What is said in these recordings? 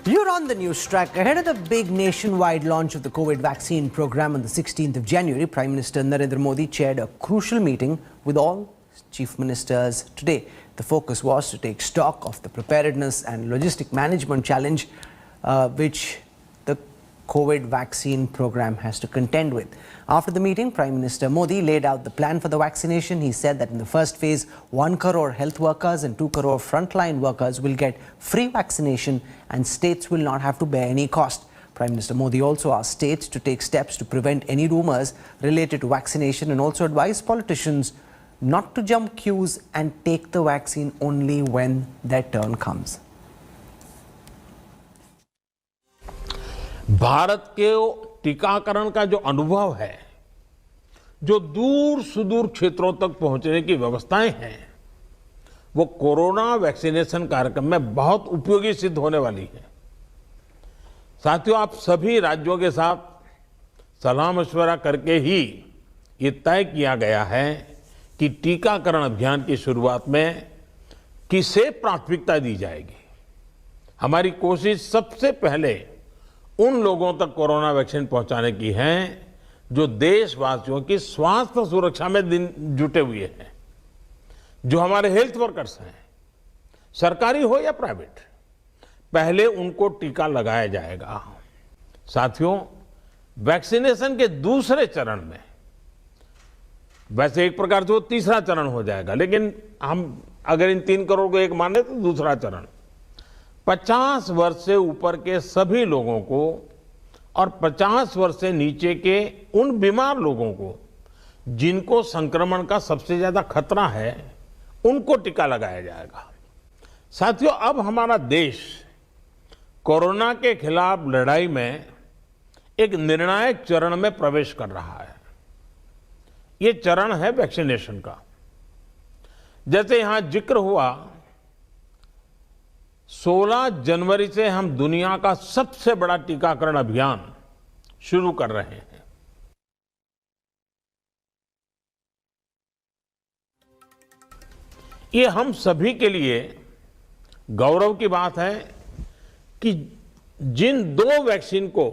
You're on the news track. Ahead of the big nationwide launch of the COVID vaccine program on the 16th of January, Prime Minister Narendra Modi chaired a crucial meeting with all chief ministers today. The focus was to take stock of the preparedness and logistic management challenge which the COVID vaccine program has to contend with. After the meeting, Prime Minister Modi laid out the plan for the vaccination. He said that in the first phase, 1 crore health workers and 2 crore frontline workers will get free vaccination and states will not have to bear any cost. Prime Minister Modi also asked states to take steps to prevent any rumours related to vaccination and also advised politicians not to jump queues and take the vaccine only when their turn comes. Bharat के टीकाकरण का जो अनुभव है, जो दूर सुदूर क्षेत्रों तक पहुंचने की व्यवस्थाएं हैं, वो कोरोना वैक्सीनेशन कार्यक्रम में बहुत उपयोगी सिद्ध होने वाली है। साथियों, आप सभी राज्यों के साथ सलाह मशवरा करके ही ये तय किया गया है कि टीकाकरण अभियान की शुरुआत में किसे प्राथमिकता दी जाएगी। हमारी कोशिश सबसे पहले उन लोगों तक कोरोना वैक्सीन पहुंचाने की है जो देशवासियों की स्वास्थ्य सुरक्षा में जुटे हुए हैं, जो हमारे हेल्थ वर्कर्स हैं, सरकारी हो या प्राइवेट, पहले उनको टीका लगाया जाएगा। साथियों, वैक्सीनेशन के दूसरे चरण में, वैसे एक प्रकार से वो तीसरा चरण हो जाएगा, लेकिन हम अगर इन 3 करोड़ को एक माने तो दूसरा चरण 50 वर्ष से ऊपर के सभी लोगों को और 50 वर्ष से नीचे के उन बीमार लोगों को जिनको संक्रमण का सबसे ज्यादा खतरा है, उनको टीका लगाया जाएगा। साथियों, अब हमारा देश कोरोना के खिलाफ लड़ाई में एक निर्णायक चरण में प्रवेश कर रहा है। ये चरण है वैक्सीनेशन का। जैसे यहां जिक्र हुआ, 16 जनवरी से हम दुनिया का सबसे बड़ा टीकाकरण अभियान शुरू कर रहे हैं। ये हम सभी के लिए गौरव की बात है कि जिन 2 वैक्सीन को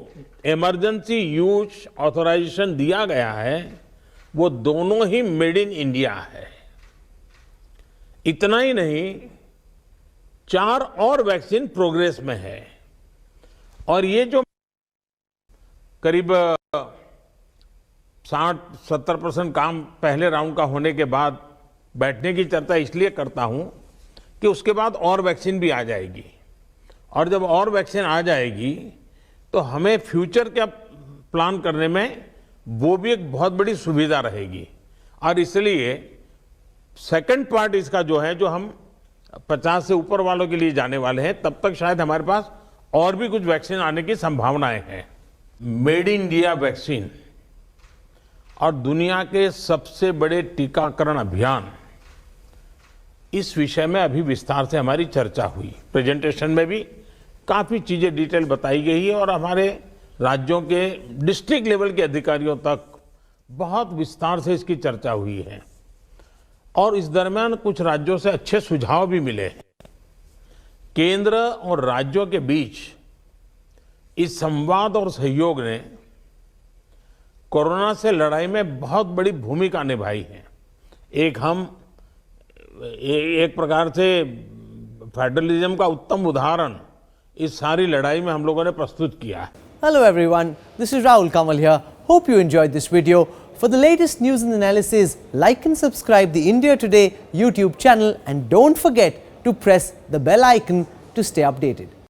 इमरजेंसी यूज ऑथराइजेशन दिया गया है, वो दोनों ही मेड इन इंडिया है। इतना ही नहीं, 4 और वैक्सीन प्रोग्रेस में है और ये जो करीब 60-70% काम पहले राउंड का होने के बाद बैठने की चर्चा इसलिए करता हूं कि उसके बाद और वैक्सीन भी आ जाएगी और जब और वैक्सीन आ जाएगी तो हमें फ्यूचर का प्लान करने में वो भी एक बहुत बड़ी सुविधा रहेगी। और इसलिए सेकंड पार्ट इसका जो है, जो हम 50 से ऊपर वालों के लिए जाने वाले हैं, तब तक शायद हमारे पास और भी कुछ वैक्सीन आने की संभावनाएं हैं। मेड इन इंडिया वैक्सीन और दुनिया के सबसे बड़े टीकाकरण अभियान, इस विषय में अभी विस्तार से हमारी चर्चा हुई। प्रेजेंटेशन में भी काफी चीजें डिटेल बताई गई है और हमारे राज्यों के डिस्ट्रिक्ट लेवल के अधिकारियों तक बहुत विस्तार से इसकी चर्चा हुई है और इस दरमियान कुछ राज्यों से अच्छे सुझाव भी मिले हैं। केंद्र और राज्यों के बीच इस संवाद और सहयोग ने कोरोना से लड़ाई में बहुत बड़ी भूमिका निभाई है। एक प्रकार से फेडरलिज्म का उत्तम उदाहरण इस सारी लड़ाई में हम लोगों ने प्रस्तुत किया है। Hello everyone, this is Rahul Kamal here. Hope you enjoyed this video. For the latest news and analysis, like and subscribe the India Today YouTube channel and don't forget to press the bell icon to stay updated.